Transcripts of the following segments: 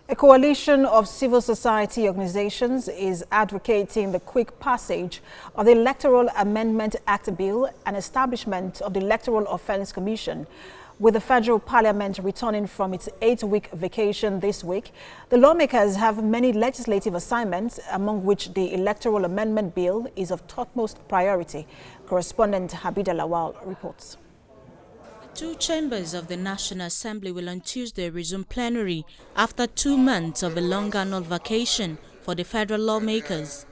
A coalition of civil society organizations is advocating the quick passage of the Electoral Amendment Act bill and establishment of the Electoral Offence Commission. With the federal parliament returning from its 8-week vacation this week, the lawmakers have many legislative assignments, among which the Electoral Amendment Bill is of topmost priority. Correspondent Habida Lawal reports. Two chambers of the National Assembly will on Tuesday resume plenary after 2 months of a long annual vacation for the federal lawmakers.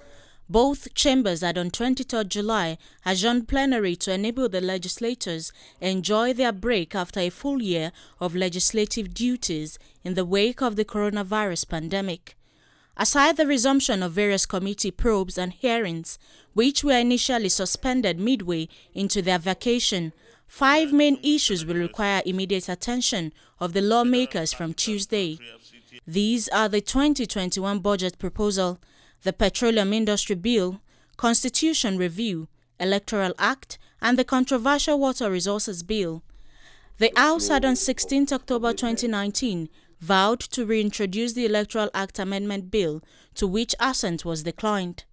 Both chambers had on 23rd July adjourned plenary to enable the legislators enjoy their break after a full year of legislative duties in the wake of the coronavirus pandemic. Aside the resumption of various committee probes and hearings, which were initially suspended midway into their vacation, 5 main issues will require immediate attention of the lawmakers from Tuesday. These are the 2021 budget proposal, the Petroleum Industry Bill, Constitution Review, Electoral Act, and the controversial Water Resources Bill. The House had on 16 October 2019 vowed to reintroduce the Electoral Act Amendment Bill, to which assent was declined.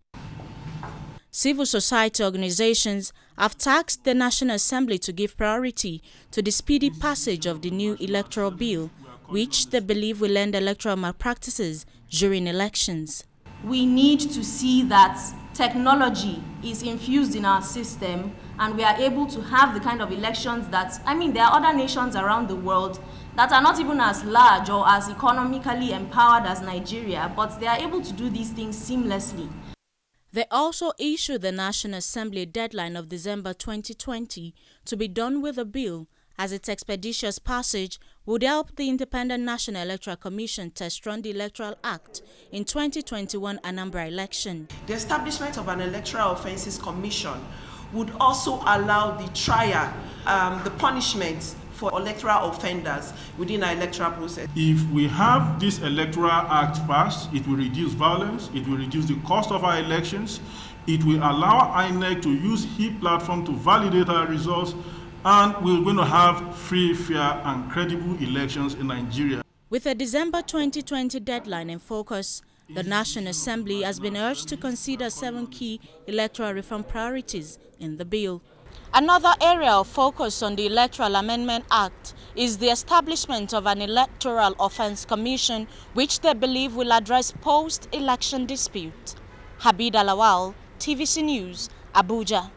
Civil society organizations have tasked the National Assembly to give priority to the speedy passage of the new electoral bill, which they believe will end electoral malpractices during elections. We need to see that technology is infused in our system and we are able to have the kind of elections that, there are other nations around the world that are not even as large or as economically empowered as Nigeria, but they are able to do these things seamlessly. They also issued the National Assembly a deadline of December 2020 to be done with the bill, as its expeditious passage would help the Independent National Electoral Commission test run the Electoral Act in 2021 Anambra election. The establishment of an Electoral Offences Commission would also allow the trial, the punishments for electoral offenders within our electoral process. If we have this Electoral Act passed, it will reduce violence, it will reduce the cost of our elections, it will allow INEC to use HIP platform to validate our results, and we're going to have free, fair, and credible elections in Nigeria. With a December 2020 deadline in focus, the National Assembly has been urged to consider 7 key electoral reform priorities in the bill. Another area of focus on the Electoral Amendment Act is the establishment of an Electoral Offence Commission, which they believe will address post-election dispute. Habida Lawal, TVC News, Abuja.